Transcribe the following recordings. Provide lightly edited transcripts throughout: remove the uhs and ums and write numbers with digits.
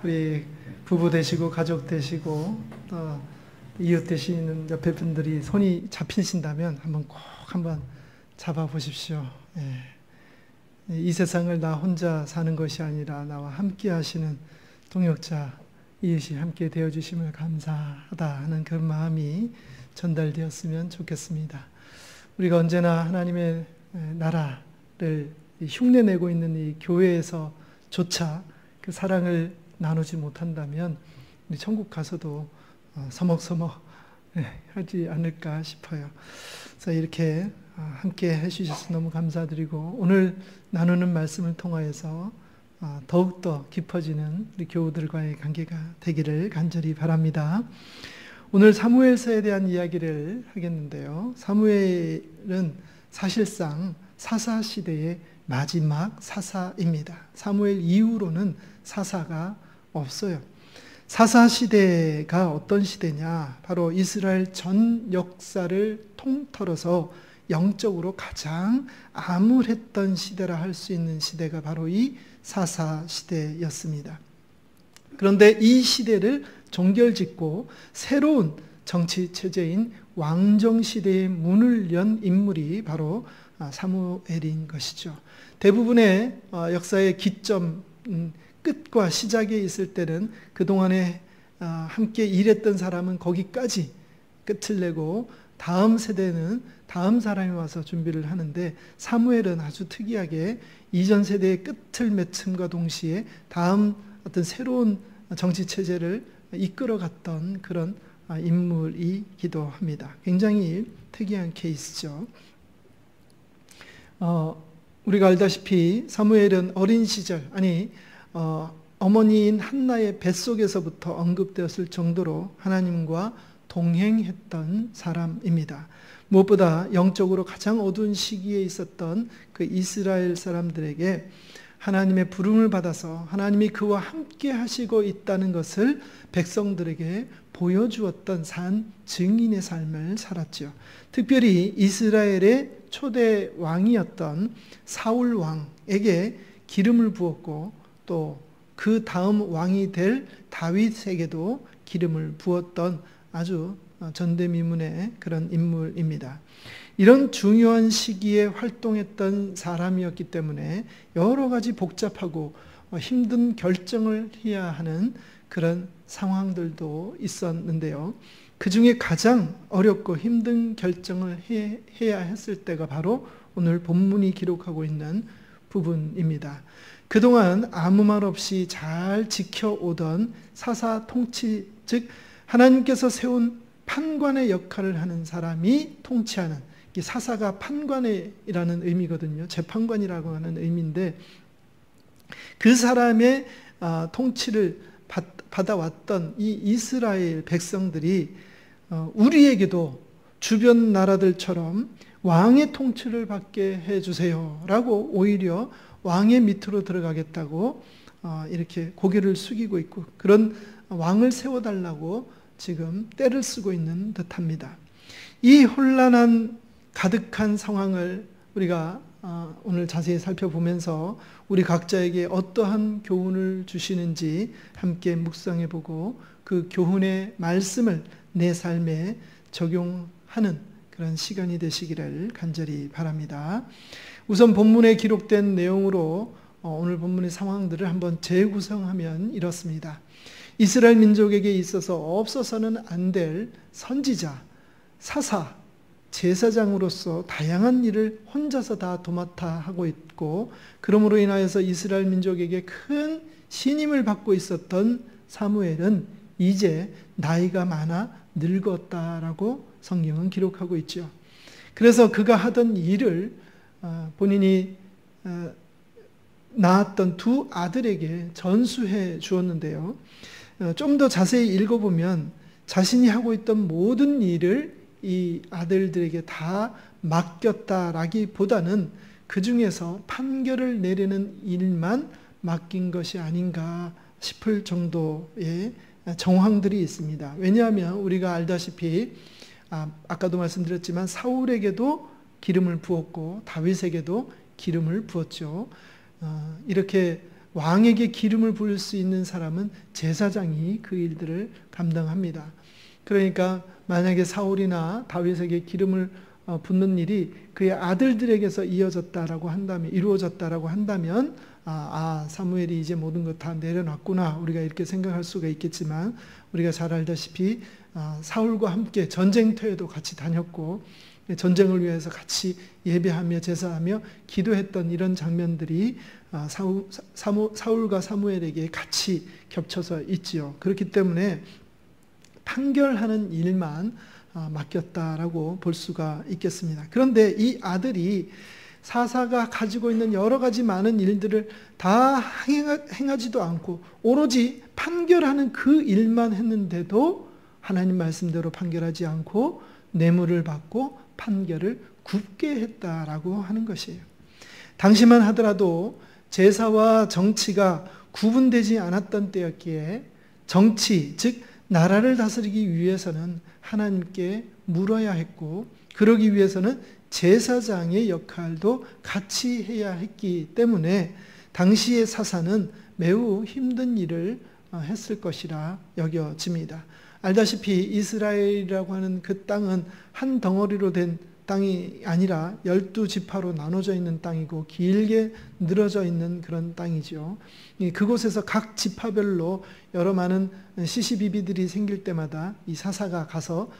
우리 부부 되시고 가족 되시고 또 이웃 되시는 옆에 분들이 손이 잡히신다면 한번 잡아보십시오. 이 세상을 나 혼자 사는 것이 아니라 나와 함께 하시는 동역자, 이웃이 함께 되어주심을 감사하다 하는 그 마음이 전달되었으면 좋겠습니다. 우리가 언제나 하나님의 나라를 흉내내고 있는 이 교회에서조차 그 사랑을 나누지 못한다면 우리 천국 가서도 서먹서먹 하지 않을까 싶어요. 그래서 이렇게 함께 해주셔서 너무 감사드리고 오늘 나누는 말씀을 통하여서 더욱더 깊어지는 우리 교우들과의 관계가 되기를 간절히 바랍니다. 오늘 사무엘서에 대한 이야기를 하겠는데요. 사무엘은 사실상 사사시대의 마지막 사사입니다. 사무엘 이후로는 사사가 없어요. 사사시대가 어떤 시대냐? 바로 이스라엘 전 역사를 통틀어서 영적으로 가장 암울했던 시대라 할 수 있는 시대가 바로 이 사사시대였습니다. 그런데 이 시대를 종결짓고 새로운 정치체제인 왕정시대의 문을 연 인물이 바로 사무엘인 것이죠. 대부분의 역사의 기점, 끝과 시작에 있을 때는 그동안에 함께 일했던 사람은 거기까지 끝을 내고 다음 세대는 다음 사람이 와서 준비를 하는데 사무엘은 아주 특이하게 이전 세대의 끝을 맺음과 동시에 다음 어떤 새로운 정치체제를 이끌어갔던 그런 인물이기도 합니다. 굉장히 특이한 케이스죠. 우리가 알다시피 사무엘은 어린 시절, 어머니인 한나의 뱃속에서부터 언급되었을 정도로 하나님과 동행했던 사람입니다. 무엇보다 영적으로 가장 어두운 시기에 있었던 그 이스라엘 사람들에게 하나님의 부름을 받아서 하나님이 그와 함께 하시고 있다는 것을 백성들에게 보여주었던 산 증인의 삶을 살았죠. 특별히 이스라엘의 초대 왕이었던 사울 왕에게 기름을 부었고 또 그 다음 왕이 될 다윗에게도 기름을 부었던 아주 전대미문의 그런 인물입니다. 이런 중요한 시기에 활동했던 사람이었기 때문에 여러 가지 복잡하고 힘든 결정을 해야 하는 그런 상황들도 있었는데요. 그 중에 가장 어렵고 힘든 결정을 해야 했을 때가 바로 오늘 본문이 기록하고 있는 부분입니다. 그동안 아무 말 없이 잘 지켜오던 사사 통치, 즉 하나님께서 세운 판관의 역할을 하는 사람이 통치하는, 사사가 판관이라는 의미거든요. 재판관이라고 하는 의미인데 그 사람의 통치를 받아왔던 이 이스라엘 백성들이 우리에게도 주변 나라들처럼 왕의 통치를 받게 해주세요 라고 오히려 왕의 밑으로 들어가겠다고 이렇게 고개를 숙이고 있고 그런 왕을 세워달라고 지금 떼를 쓰고 있는 듯합니다. 이 혼란한 가득한 상황을 우리가 오늘 자세히 살펴보면서 우리 각자에게 어떠한 교훈을 주시는지 함께 묵상해보고 그 교훈의 말씀을 내 삶에 적용하는 그런 시간이 되시기를 간절히 바랍니다. 우선 본문에 기록된 내용으로 오늘 본문의 상황들을 한번 재구성하면 이렇습니다. 이스라엘 민족에게 있어서 없어서는 안 될 선지자, 사사, 제사장으로서 다양한 일을 혼자서 다 도맡아 하고 있고 그러므로 인하여서 이스라엘 민족에게 큰 신임을 받고 있었던 사무엘은 이제 나이가 많아 늙었다라고 성경은 기록하고 있죠. 그래서 그가 하던 일을 본인이 낳았던 두 아들에게 전수해 주었는데요. 좀 더 자세히 읽어보면 자신이 하고 있던 모든 일을 이 아들들에게 다 맡겼다라기보다는 그 중에서 판결을 내리는 일만 맡긴 것이 아닌가 싶을 정도의 정황들이 있습니다. 왜냐하면 우리가 알다시피 아까도 말씀드렸지만 사울에게도 기름을 부었고 다윗에게도 기름을 부었죠. 이렇게 왕에게 기름을 부을 수 있는 사람은 제사장이 그 일들을 감당합니다. 그러니까 만약에 사울이나 다윗에게 기름을 붓는 일이 그의 아들들에게서 이루어졌다라고 한다면 사무엘이 이제 모든 것 다 내려놨구나, 우리가 이렇게 생각할 수가 있겠지만, 우리가 잘 알다시피 사울과 함께 전쟁터에도 같이 다녔고 전쟁을 위해서 같이 예배하며 제사하며 기도했던 이런 장면들이 사울과 사무엘에게 같이 겹쳐서 있지요. 그렇기 때문에 판결하는 일만 맡겼다라고 볼 수가 있겠습니다. 그런데 이 아들이 사사가 가지고 있는 여러 가지 많은 일들을 다 행하지도 않고 오로지 판결하는 그 일만 했는데도 하나님 말씀대로 판결하지 않고 뇌물을 받고 판결을 굽게 했다라고 하는 것이에요. 당시만 하더라도 제사와 정치가 구분되지 않았던 때였기에 정치, 즉 나라를 다스리기 위해서는 하나님께 물어야 했고, 그러기 위해서는 제사장의 역할도 같이 해야 했기 때문에 당시의 사사는 매우 힘든 일을 했을 것이라 여겨집니다. 알다시피 이스라엘이라고 하는 그 땅은 한 덩어리로 된 땅이 아니라 12지파로 나눠져 있는 땅이고 길게 늘어져 있는 그런 땅이죠. 그곳에서 각 지파별로 여러 많은 시시비비들이 생길 때마다 이 사사가 가서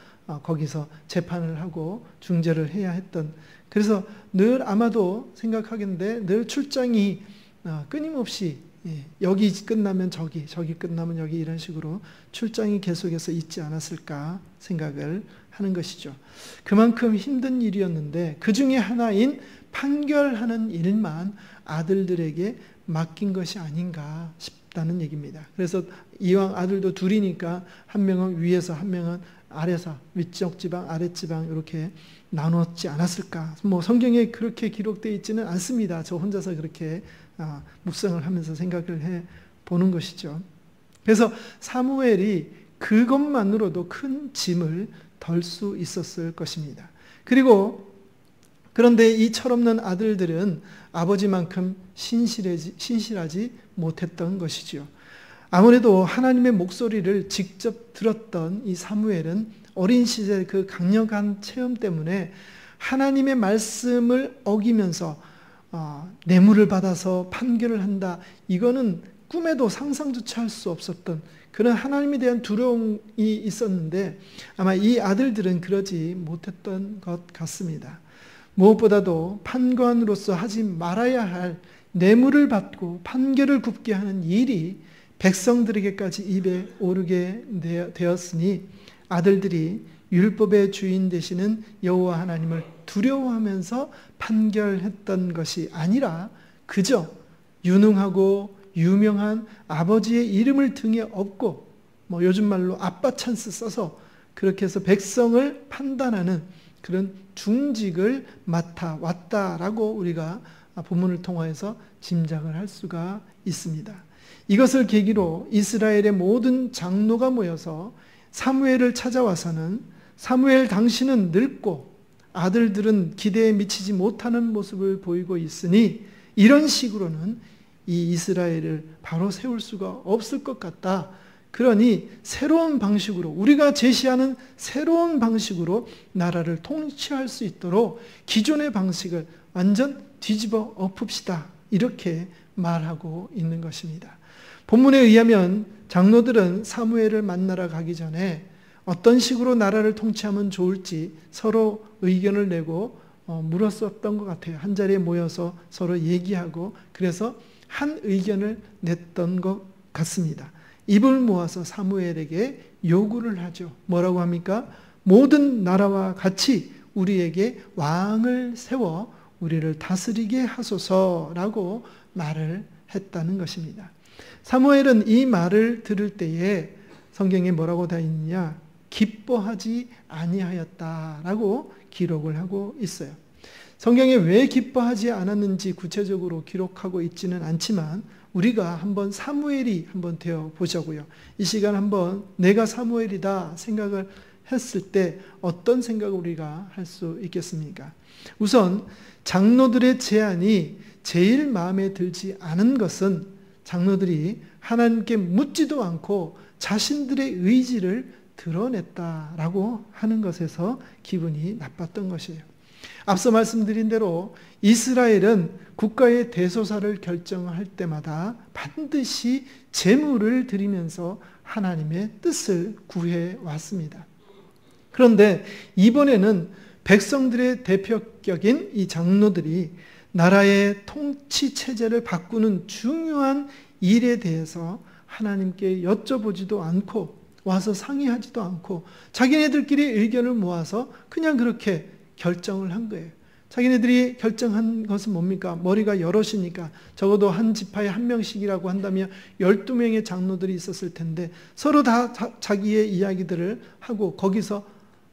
거기서 재판을 하고 중재를 해야 했던, 그래서 늘 아마도 생각하겠는데 늘 출장이 끊임없이 여기 끝나면 저기 끝나면 여기 이런 식으로 출장이 계속해서 있지 않았을까 생각을 하는 것이죠. 그만큼 힘든 일이었는데 그 중에 하나인 판결하는 일만 아들들에게 맡긴 것이 아닌가 싶다는 얘기입니다. 그래서 이왕 아들도 둘이니까 한 명은 위에서 한 명은 아래서, 위쪽 지방 아랫지방 이렇게 나눴지 않았을까. 성경에 그렇게 기록되어 있지는 않습니다. 저 혼자서 그렇게 묵상을 하면서 생각을 해 보는 것이죠. 그래서 사무엘이 그것만으로도 큰 짐을 덜 수 있었을 것입니다. 그런데 이 철없는 아들들은 아버지만큼 신실하지 못했던 것이지요. 아무래도 하나님의 목소리를 직접 들었던 이 사무엘은 어린 시절 그 강력한 체험 때문에 하나님의 말씀을 어기면서 뇌물을 받아서 판결을 한다, 이거는 꿈에도 상상조차 할 수 없었던 그런 하나님에 대한 두려움이 있었는데 아마 이 아들들은 그러지 못했던 것 같습니다. 무엇보다도 판관으로서 하지 말아야 할 뇌물을 받고 판결을 굽게 하는 일이 백성들에게까지 입에 오르게 되었으니 아들들이 율법의 주인 되시는 여호와 하나님을 두려워하면서 판결했던 것이 아니라 그저 유능하고 유명한 아버지의 이름을 등에 업고 요즘 말로 아빠 찬스 써서 그렇게 해서 백성을 판단하는 그런 중직을 맡아왔다라고 우리가 본문을 통해서 짐작을 할 수가 있습니다. 이것을 계기로 이스라엘의 모든 장로가 모여서 사무엘을 찾아와서는 사무엘 당신은 늙고 아들들은 기대에 미치지 못하는 모습을 보이고 있으니 이런 식으로는 이 이스라엘을 바로 세울 수가 없을 것 같다. 그러니 새로운 방식으로, 우리가 제시하는 새로운 방식으로 나라를 통치할 수 있도록 기존의 방식을 완전 뒤집어 엎읍시다. 이렇게 말하고 있는 것입니다. 본문에 의하면 장로들은 사무엘을 만나러 가기 전에 어떤 식으로 나라를 통치하면 좋을지 서로 의견을 내고 물었었던 것 같아요. 한 자리에 모여서 서로 얘기하고 그래서 한 의견을 냈던 것 같습니다. 입을 모아서 사무엘에게 요구를 하죠. 뭐라고 합니까? 모든 나라와 같이 우리에게 왕을 세워 우리를 다스리게 하소서라고 말을 했다는 것입니다. 사무엘은 이 말을 들을 때에 성경에 뭐라고 다 있느냐? 기뻐하지 아니하였다라고 기록을 하고 있어요. 성경에 왜 기뻐하지 않았는지 구체적으로 기록하고 있지는 않지만 우리가 한번 사무엘이 한번 되어 보자고요. 이 시간 한번 내가 사무엘이다 생각을 했을 때 어떤 생각을 우리가 할 수 있겠습니까? 우선 장로들의 제안이 제일 마음에 들지 않은 것은 장로들이 하나님께 묻지도 않고 자신들의 의지를 드러냈다라고 하는 것에서 기분이 나빴던 것이에요. 앞서 말씀드린 대로 이스라엘은 국가의 대소사를 결정할 때마다 반드시 제물을 드리면서 하나님의 뜻을 구해 왔습니다. 그런데 이번에는 백성들의 대표격인 이 장로들이 나라의 통치 체제를 바꾸는 중요한 일에 대해서 하나님께 여쭤보지도 않고 와서 상의하지도 않고 자기네들끼리 의견을 모아서 그냥 그렇게 결정을 한 거예요. 자기네들이 결정한 것은 뭡니까? 머리가 여럿이니까 적어도 한 지파에 한 명씩이라고 한다면 12명의 장로들이 있었을 텐데 서로 다 자기의 이야기들을 하고 거기서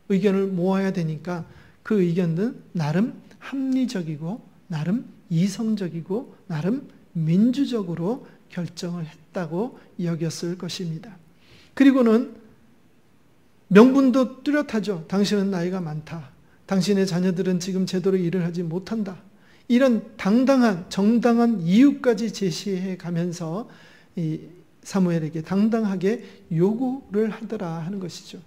의견을 모아야 되니까 그 의견은 나름 합리적이고 나름 이성적이고 나름 민주적으로 결정을 했다고 여겼을 것입니다. 그리고는 명분도 뚜렷하죠. 당신은 나이가 많다. 당신의 자녀들은 지금 제대로 일을 하지 못한다. 이런 당당한 정당한 이유까지 제시해 가면서 이 사무엘에게 당당하게 요구를 하더라 하는 것이죠.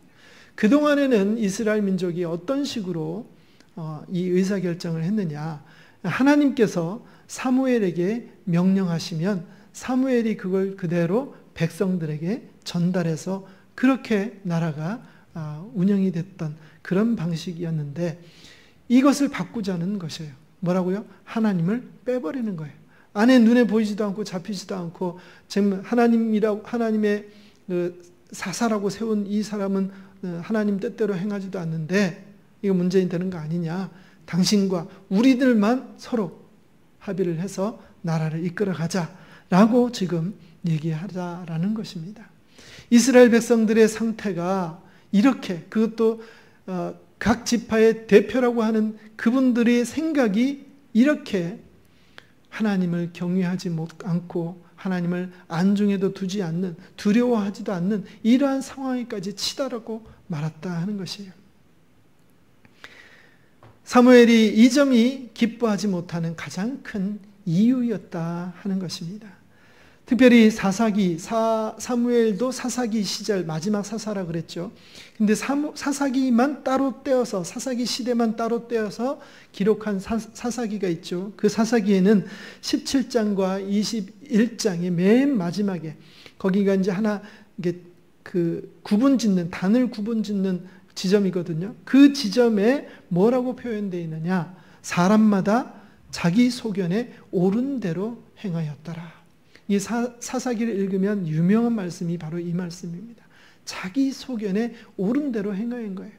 그동안에는 이스라엘 민족이 어떤 식으로 이 의사결정을 했느냐. 하나님께서 사무엘에게 명령하시면 사무엘이 그걸 그대로 백성들에게 전달해서 그렇게 나라가 운영이 됐던 그런 방식이었는데 이것을 바꾸자는 것이에요. 뭐라고요? 하나님을 빼버리는 거예요. 안에 눈에 보이지도 않고 잡히지도 않고 하나님의 사사라고 세운 이 사람은 하나님 뜻대로 행하지도 않는데 이거 문제인 되는 거 아니냐. 당신과 우리들만 서로 합의를 해서 나라를 이끌어가자라고 지금 얘기하자라는 것입니다. 이스라엘 백성들의 상태가 이렇게 그것도 각 지파의 대표라고 하는 그분들의 생각이 이렇게 하나님을 경외하지 않고 하나님을 안중에도 두지 않는 두려워하지도 않는 이러한 상황에까지 치달았고 말았다 하는 것이에요. 사무엘이 이 점이 기뻐하지 못하는 가장 큰 이유였다 하는 것입니다. 특별히 사무엘도 사사기 시절 마지막 사사라 그랬죠. 근데 사사기만 따로 떼어서 사사기 시대만 따로 떼어서 기록한 사사기가 있죠. 그 사사기에는 17장과 21장의 맨 마지막에 거기가 이제 하나 이게 그 단을 구분 짓는 지점이거든요. 그 지점에 뭐라고 표현되어 있느냐? 사람마다 자기 소견에 옳은 대로 행하였더라. 이 사사기를 읽으면 유명한 말씀이 바로 이 말씀입니다. 자기 소견에 옳은 대로 행하는 거예요.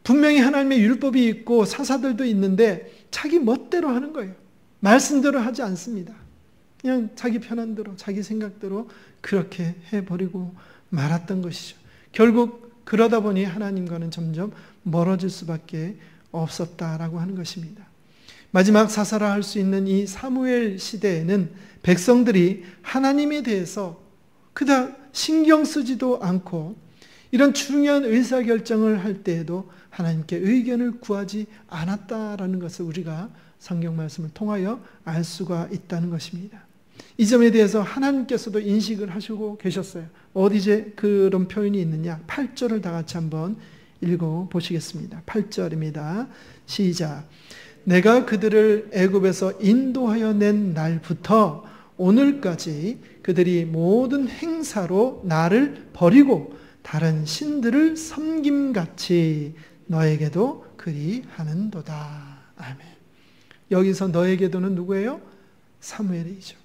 분명히 하나님의 율법이 있고 사사들도 있는데 자기 멋대로 하는 거예요. 말씀대로 하지 않습니다. 그냥 자기 편한 대로 자기 생각대로 그렇게 해버리고 말았던 것이죠. 결국 그러다 보니 하나님과는 점점 멀어질 수밖에 없었다라고 하는 것입니다. 마지막 사사라 할 수 있는 이 사무엘 시대에는 백성들이 하나님에 대해서 그닥 신경 쓰지도 않고 이런 중요한 의사결정을 할 때에도 하나님께 의견을 구하지 않았다라는 것을 우리가 성경 말씀을 통하여 알 수가 있다는 것입니다. 이 점에 대해서 하나님께서도 인식을 하시고 계셨어요. 어디에 그런 표현이 있느냐? 8절을 다 같이 한번 읽어보시겠습니다. 8절입니다. 시작. 내가 그들을 애굽에서 인도하여 낸 날부터 오늘까지 그들이 모든 행사로 나를 버리고 다른 신들을 섬김같이 너에게도 그리하는도다. 아멘. 여기서 너에게도는 누구예요? 사무엘이죠.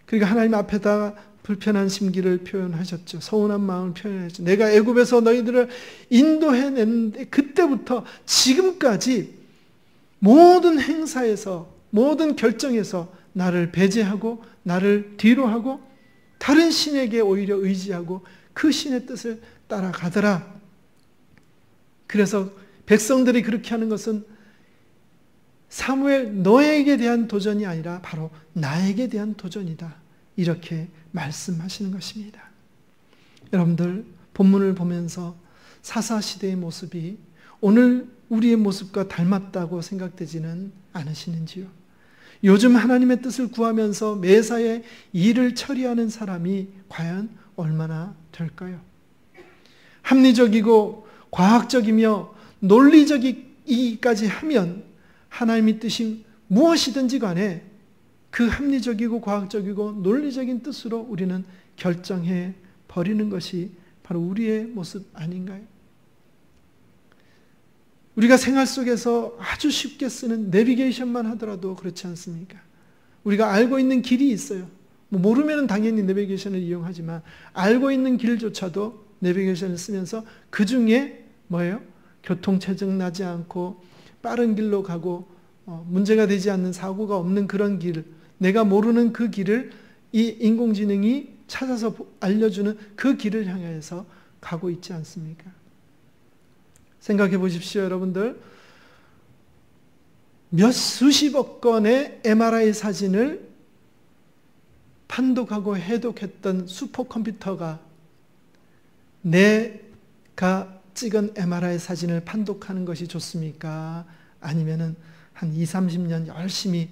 그러니까 하나님 앞에다가 불편한 심기를 표현하셨죠. 서운한 마음을 표현하셨죠. 내가 애굽에서 너희들을 인도해냈는데 그때부터 지금까지 모든 행사에서 모든 결정에서 나를 배제하고 나를 뒤로하고 다른 신에게 오히려 의지하고 그 신의 뜻을 따라가더라. 그래서 백성들이 그렇게 하는 것은 사무엘 너에게 대한 도전이 아니라 바로 나에게 대한 도전이다. 이렇게 말씀하시는 것입니다. 여러분들 본문을 보면서 사사시대의 모습이 오늘 우리의 모습과 닮았다고 생각되지는 않으시는지요? 요즘 하나님의 뜻을 구하면서 매사에 일을 처리하는 사람이 과연 얼마나 될까요? 합리적이고 과학적이며 논리적이기까지 하면 하나님의 뜻이 무엇이든지 간에 그 합리적이고 과학적이고 논리적인 뜻으로 우리는 결정해 버리는 것이 바로 우리의 모습 아닌가요? 우리가 생활 속에서 아주 쉽게 쓰는 내비게이션만 하더라도 그렇지 않습니까? 우리가 알고 있는 길이 있어요. 모르면 당연히 내비게이션을 이용하지만 알고 있는 길조차도 내비게이션을 쓰면서 그 중에 뭐예요? 교통체증 나지 않고 빠른 길로 가고 문제가 되지 않는 사고가 없는 그런 길, 내가 모르는 그 길을 이 인공지능이 찾아서 알려주는 그 길을 향해서 가고 있지 않습니까? 생각해 보십시오, 여러분들. 몇 수십억 건의 MRI 사진을 판독하고 해독했던 슈퍼컴퓨터가 내가 찍은 MRI 사진을 판독하는 것이 좋습니까? 아니면은 한 20, 30년 열심히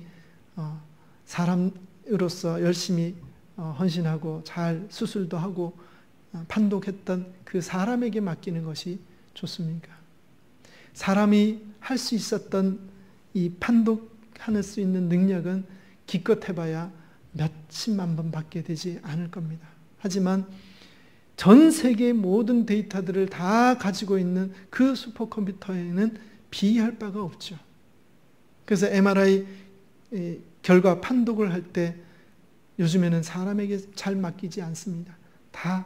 사람으로서 열심히 헌신하고 잘 수술도 하고 판독했던 그 사람에게 맡기는 것이 좋습니까? 사람이 할 수 있었던 이 판독할 수 있는 능력은 기껏 해봐야 몇십만 번 밖에 되지 않을 겁니다. 하지만 전 세계의 모든 데이터들을 다 가지고 있는 그 슈퍼컴퓨터에는 비할 바가 없죠. 그래서 MRI 결과 판독을 할 때 요즘에는 사람에게 잘 맡기지 않습니다. 다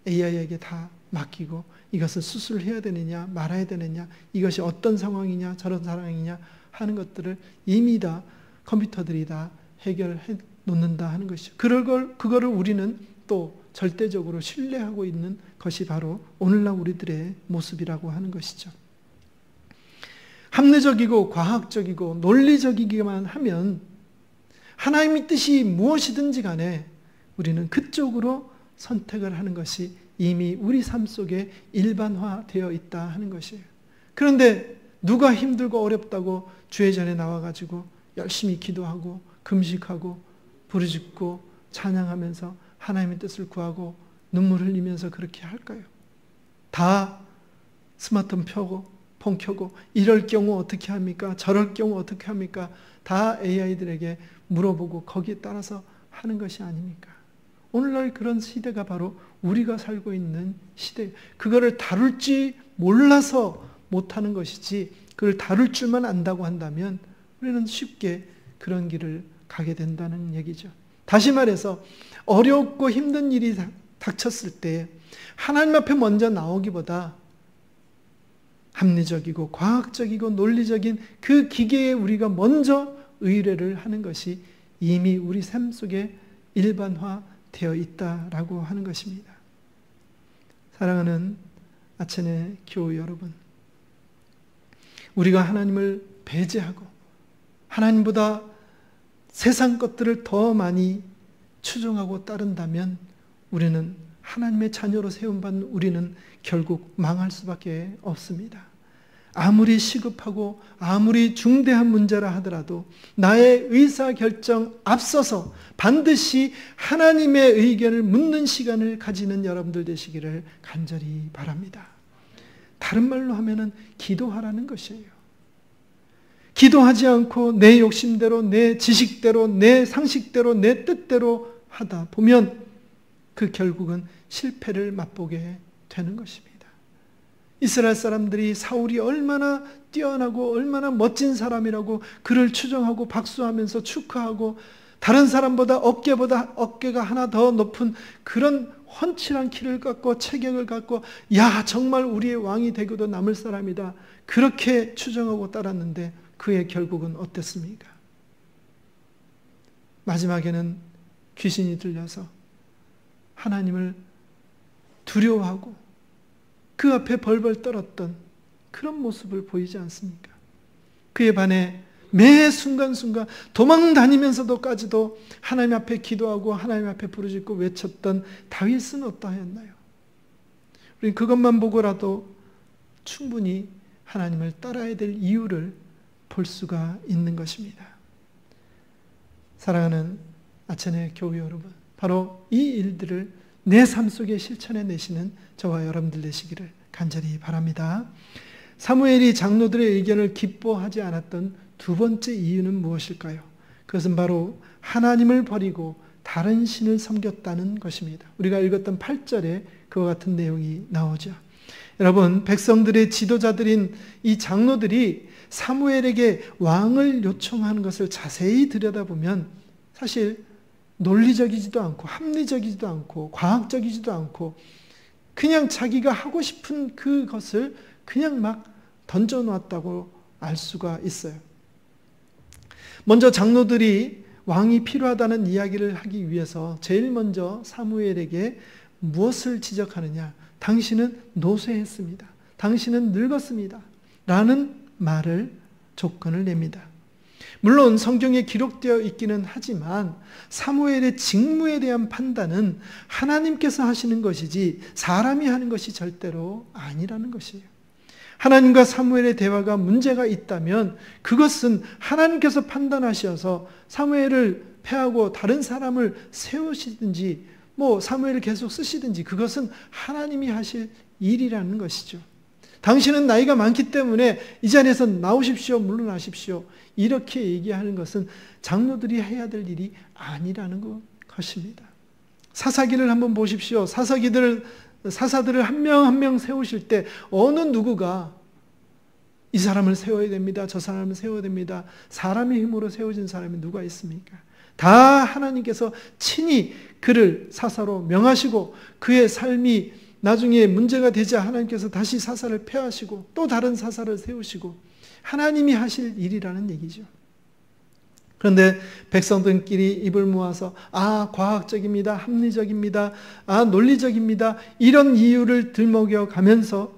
AI에게 다 맡기고 이것을 수술해야 되느냐 말아야 되느냐, 이것이 어떤 상황이냐 저런 상황이냐 하는 것들을 이미 다 컴퓨터들이 다 해결해 놓는다 하는 것이죠. 그거를 우리는 또 절대적으로 신뢰하고 있는 것이 바로 오늘날 우리들의 모습이라고 하는 것이죠. 합리적이고 과학적이고 논리적이기만 하면 하나님의 뜻이 무엇이든지 간에 우리는 그쪽으로 선택을 하는 것이 이미 우리 삶 속에 일반화되어 있다 하는 것이에요. 그런데 누가 힘들고 어렵다고 주의 전에 나와가지고 열심히 기도하고 금식하고 부르짖고 찬양하면서 하나님의 뜻을 구하고 눈물 흘리면서 그렇게 할까요? 다 스마트폰 펴고 폰 켜고 이럴 경우 어떻게 합니까? 저럴 경우 어떻게 합니까? 다 AI들에게 물어보고 거기에 따라서 하는 것이 아닙니까? 오늘날 그런 시대가 바로 우리가 살고 있는 시대. 그거를 다룰지 몰라서 못하는 것이지 그걸 다룰 줄만 안다고 한다면 우리는 쉽게 그런 길을 가게 된다는 얘기죠. 다시 말해서 어렵고 힘든 일이 닥쳤을 때 하나님 앞에 먼저 나오기보다 합리적이고 과학적이고 논리적인 그 기계에 우리가 먼저 의뢰를 하는 것이 이미 우리 삶 속에 일반화되어 있다라고 하는 것입니다. 사랑하는 아천의 교우 여러분, 우리가 하나님을 배제하고 하나님보다 세상 것들을 더 많이 추종하고 따른다면 우리는 하나님의 자녀로 세움받는 우리는 결국 망할 수밖에 없습니다. 아무리 시급하고 아무리 중대한 문제라 하더라도 나의 의사결정 앞서서 반드시 하나님의 의견을 묻는 시간을 가지는 여러분들 되시기를 간절히 바랍니다. 다른 말로 하면은 기도하라는 것이에요. 기도하지 않고 내 욕심대로, 내 지식대로, 내 상식대로, 내 뜻대로 하다 보면 그 결국은 실패를 맛보게 되는 것입니다. 이스라엘 사람들이 사울이 얼마나 뛰어나고 얼마나 멋진 사람이라고 그를 추종하고 박수하면서 축하하고 다른 사람보다 어깨가 하나 더 높은 그런 훤칠한 키를 갖고 체격을 갖고 야 정말 우리의 왕이 되고도 남을 사람이다 그렇게 추종하고 따랐는데 그의 결국은 어땠습니까? 마지막에는 귀신이 들려서 하나님을 두려워하고 그 앞에 벌벌 떨었던 그런 모습을 보이지 않습니까? 그에 반해 매 순간순간 도망 다니면서도까지도 하나님 앞에 기도하고 하나님 앞에 부르짖고 외쳤던 다윗은 어떠하였나요? 우리는 그것만 보고라도 충분히 하나님을 따라야 될 이유를 볼 수가 있는 것입니다. 사랑하는 아천의 교회 여러분, 바로 이 일들을 내 삶 속에 실천해 내시는 저와 여러분들 되시기를 간절히 바랍니다. 사무엘이 장로들의 의견을 기뻐하지 않았던 두 번째 이유는 무엇일까요? 그것은 바로 하나님을 버리고 다른 신을 섬겼다는 것입니다. 우리가 읽었던 8절에 그와 같은 내용이 나오죠. 여러분, 백성들의 지도자들인 이 장로들이 사무엘에게 왕을 요청하는 것을 자세히 들여다보면 사실 논리적이지도 않고 합리적이지도 않고 과학적이지도 않고 그냥 자기가 하고 싶은 그것을 그냥 막 던져놨다고 알 수가 있어요. 먼저 장로들이 왕이 필요하다는 이야기를 하기 위해서 제일 먼저 사무엘에게 무엇을 지적하느냐? 당신은 노쇠했습니다. 당신은 늙었습니다. 라는 말을 조건을 냅니다. 물론 성경에 기록되어 있기는 하지만 사무엘의 직무에 대한 판단은 하나님께서 하시는 것이지 사람이 하는 것이 절대로 아니라는 것이에요. 하나님과 사무엘의 대화가 문제가 있다면 그것은 하나님께서 판단하셔서 사무엘을 패하고 다른 사람을 세우시든지 사무엘을 계속 쓰시든지 그것은 하나님이 하실 일이라는 것이죠. 당신은 나이가 많기 때문에 이 자리에서 나오십시오, 물러나십시오, 이렇게 얘기하는 것은 장로들이 해야 될 일이 아니라는 것입니다. 사사기를 한번 보십시오. 사사들을 한 명 한 명 세우실 때 어느 누구가 이 사람을 세워야 됩니다, 저 사람을 세워야 됩니다, 사람의 힘으로 세워진 사람이 누가 있습니까? 다 하나님께서 친히 그를 사사로 명하시고 그의 삶이 나중에 문제가 되자 하나님께서 다시 사사를 폐하시고 또 다른 사사를 세우시고 하나님이 하실 일이라는 얘기죠. 그런데 백성들끼리 입을 모아서 과학적입니다, 합리적입니다, 논리적입니다, 이런 이유를 들먹여 가면서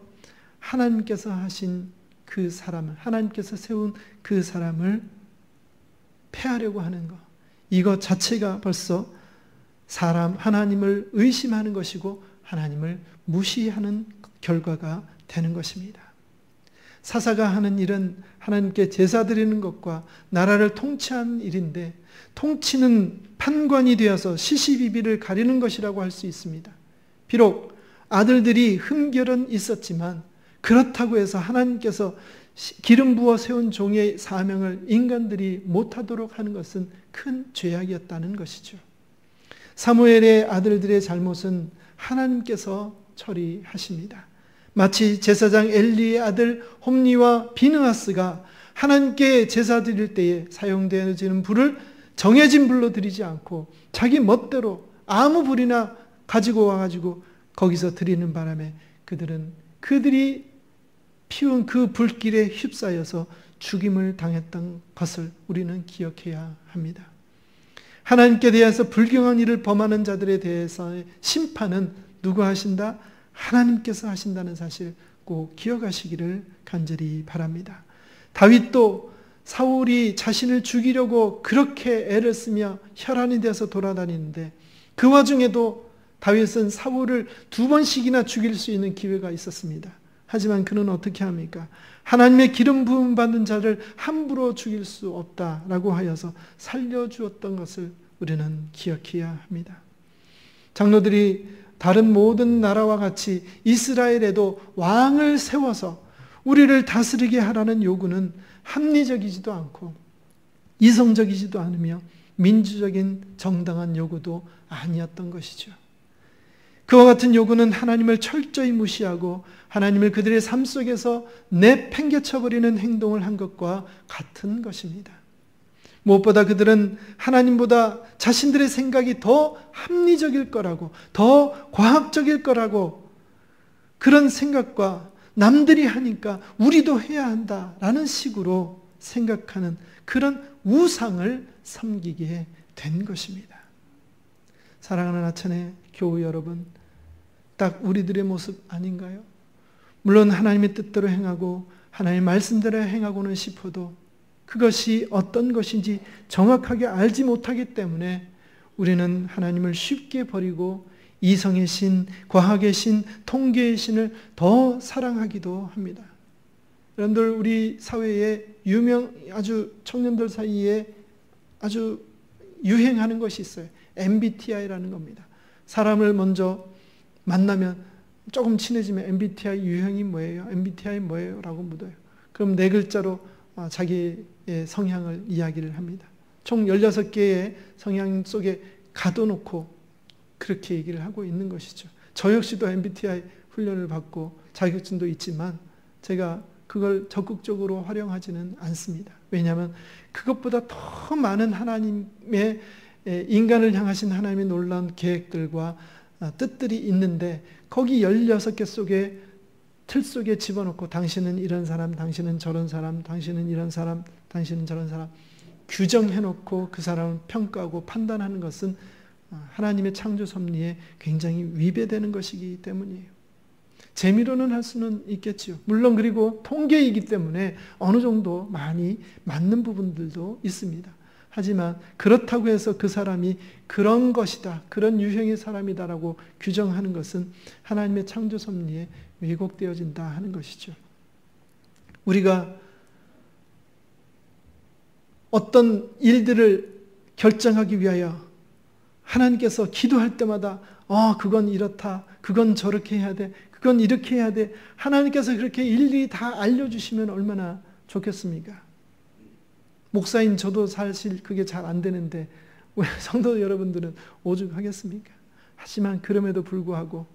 하나님께서 하신 그 사람을, 하나님께서 세운 그 사람을 폐하려고 하는 것, 이것 자체가 벌써 하나님을 의심하는 것이고 하나님을 무시하는 결과가 되는 것입니다. 사사가 하는 일은 하나님께 제사 드리는 것과 나라를 통치하는 일인데 통치는 판관이 되어서 시시비비를 가리는 것이라고 할 수 있습니다. 비록 아들들이 흠결은 있었지만 그렇다고 해서 하나님께서 기름 부어 세운 종의 사명을 인간들이 못하도록 하는 것은 큰 죄악이었다는 것이죠. 사무엘의 아들들의 잘못은 하나님께서 처리하십니다. 마치 제사장 엘리의 아들 홈니와 비느하스가 하나님께 제사 드릴 때에 사용되어지는 불을 정해진 불로 드리지 않고 자기 멋대로 아무 불이나 가지고 와가지고 거기서 드리는 바람에 그들이 피운 그 불길에 휩싸여서 죽임을 당했던 것을 우리는 기억해야 합니다. 하나님께 대해서 불경한 일을 범하는 자들에 대해서의 심판은 누가 하신다? 하나님께서 하신다는 사실 꼭 기억하시기를 간절히 바랍니다. 다윗도 사울이 자신을 죽이려고 그렇게 애를 쓰며 혈안이 되어서 돌아다니는데 그 와중에도 다윗은 사울을 2번씩이나 죽일 수 있는 기회가 있었습니다. 하지만 그는 어떻게 합니까? 하나님의 기름 부음 받는 자를 함부로 죽일 수 없다라고 하여서 살려주었던 것을 우리는 기억해야 합니다. 장로들이 다른 모든 나라와 같이 이스라엘에도 왕을 세워서 우리를 다스리게 하라는 요구는 합리적이지도 않고 이성적이지도 않으며 민주적인 정당한 요구도 아니었던 것이죠. 그와 같은 요구는 하나님을 철저히 무시하고 하나님을 그들의 삶 속에서 내팽개쳐버리는 행동을 한 것과 같은 것입니다. 무엇보다 그들은 하나님보다 자신들의 생각이 더 합리적일 거라고, 더 과학적일 거라고 그런 생각과 남들이 하니까 우리도 해야 한다라는 식으로 생각하는 그런 우상을 섬기게 된 것입니다. 사랑하는 아천의 교우 여러분, 딱 우리들의 모습 아닌가요? 물론 하나님의 뜻대로 행하고 하나님의 말씀대로 행하고는 싶어도 그것이 어떤 것인지 정확하게 알지 못하기 때문에 우리는 하나님을 쉽게 버리고 이성의 신, 과학의 신, 통계의 신을 더 사랑하기도 합니다. 여러분들 우리 사회에 아주 청년들 사이에 아주 유행하는 것이 있어요. MBTI라는 겁니다. 사람을 먼저 만나면 조금 친해지면 MBTI 유형이 뭐예요? MBTI 뭐예요? 라고 묻어요. 그럼 4글자로 자기의 성향을 이야기를 합니다. 총 16개의 성향 속에 가둬놓고 그렇게 얘기를 하고 있는 것이죠. 저 역시도 MBTI 훈련을 받고 자격증도 있지만 제가 그걸 적극적으로 활용하지는 않습니다. 왜냐하면 그것보다 더 많은 하나님의 인간을 향하신 하나님의 놀라운 계획들과 뜻들이 있는데 거기 16개 속에 틀 속에 집어넣고 당신은 이런 사람, 당신은 저런 사람, 당신은 이런 사람, 당신은 저런 사람 규정해놓고 그 사람을 평가하고 판단하는 것은 하나님의 창조 섭리에 굉장히 위배되는 것이기 때문이에요. 재미로는 할 수는 있겠지요. 물론 그리고 통계이기 때문에 어느 정도 많이 맞는 부분들도 있습니다. 하지만 그렇다고 해서 그 사람이 그런 것이다, 그런 유형의 사람이다라고 규정하는 것은 하나님의 창조 섭리에 왜곡되어진다 하는 것이죠. 우리가 어떤 일들을 결정하기 위하여 하나님께서 기도할 때마다 그건 이렇다, 그건 저렇게 해야 돼, 그건 이렇게 해야 돼. 하나님께서 그렇게 일일이 다 알려주시면 얼마나 좋겠습니까? 목사인 저도 사실 그게 잘 안 되는데 우리 성도 여러분들은 오죽하겠습니까? 하지만 그럼에도 불구하고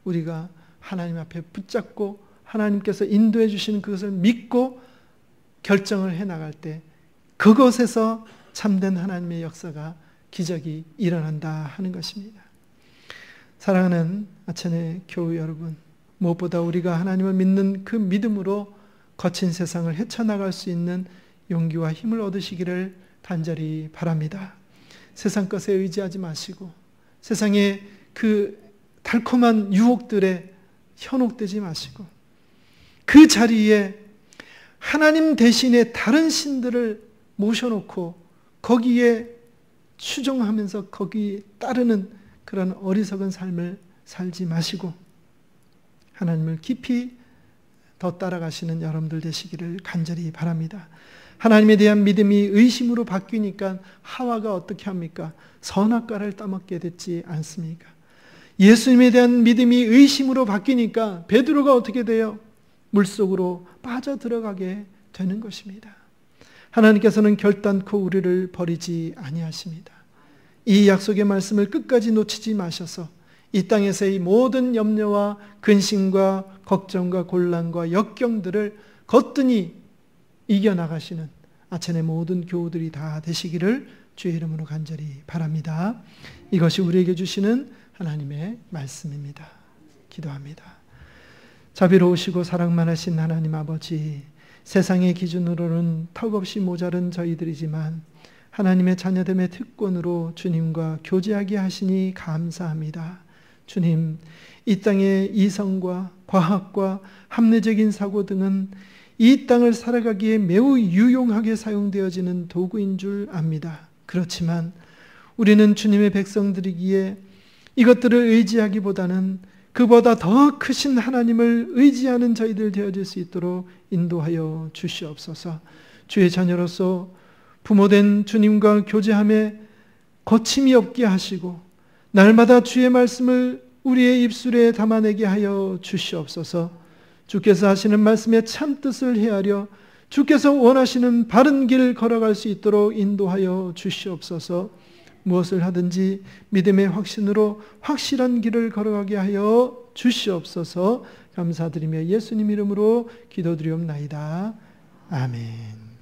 우리가 하나님 앞에 붙잡고 하나님께서 인도해 주시는 그것을 믿고 결정을 해나갈 때 그것에서 참된 하나님의 역사가 기적이 일어난다 하는 것입니다. 사랑하는 아천의 교우 여러분, 무엇보다 우리가 하나님을 믿는 그 믿음으로 거친 세상을 헤쳐나갈 수 있는 용기와 힘을 얻으시기를 간절히 바랍니다. 세상 것에 의지하지 마시고 세상의 그 달콤한 유혹들에 현혹되지 마시고 그 자리에 하나님 대신에 다른 신들을 모셔놓고 거기에 추종하면서 거기에 따르는 그런 어리석은 삶을 살지 마시고 하나님을 깊이 더 따라가시는 여러분들 되시기를 간절히 바랍니다. 하나님에 대한 믿음이 의심으로 바뀌니까 하와가 어떻게 합니까? 선악과를 따먹게 됐지 않습니까? 예수님에 대한 믿음이 의심으로 바뀌니까 베드로가 어떻게 돼요? 물속으로 빠져들어가게 되는 것입니다. 하나님께서는 결단코 우리를 버리지 아니하십니다. 이 약속의 말씀을 끝까지 놓치지 마셔서 이 땅에서의 모든 염려와 근심과 걱정과 곤란과 역경들을 거뜬히 이겨나가시는 아천의 모든 교우들이 다 되시기를 주의 이름으로 간절히 바랍니다. 이것이 우리에게 주시는 하나님의 말씀입니다. 기도합니다. 자비로우시고 사랑 많으신 하나님 아버지, 세상의 기준으로는 턱없이 모자른 저희들이지만 하나님의 자녀됨의 특권으로 주님과 교제하게 하시니 감사합니다. 주님, 이 땅의 이성과 과학과 합리적인 사고 등은 이 땅을 살아가기에 매우 유용하게 사용되어지는 도구인 줄 압니다. 그렇지만 우리는 주님의 백성들이기에 이것들을 의지하기보다는 그보다 더 크신 하나님을 의지하는 저희들 되어질 수 있도록 인도하여 주시옵소서. 주의 자녀로서 부모된 주님과 교제함에 거침이 없게 하시고 날마다 주의 말씀을 우리의 입술에 담아내게 하여 주시옵소서. 주께서 하시는 말씀의 참뜻을 헤아려 주께서 원하시는 바른 길 걸어갈 수 있도록 인도하여 주시옵소서. 무엇을 하든지 믿음의 확신으로 확실한 길을 걸어가게 하여 주시옵소서. 감사드리며 예수님 이름으로 기도드리옵나이다. 아멘.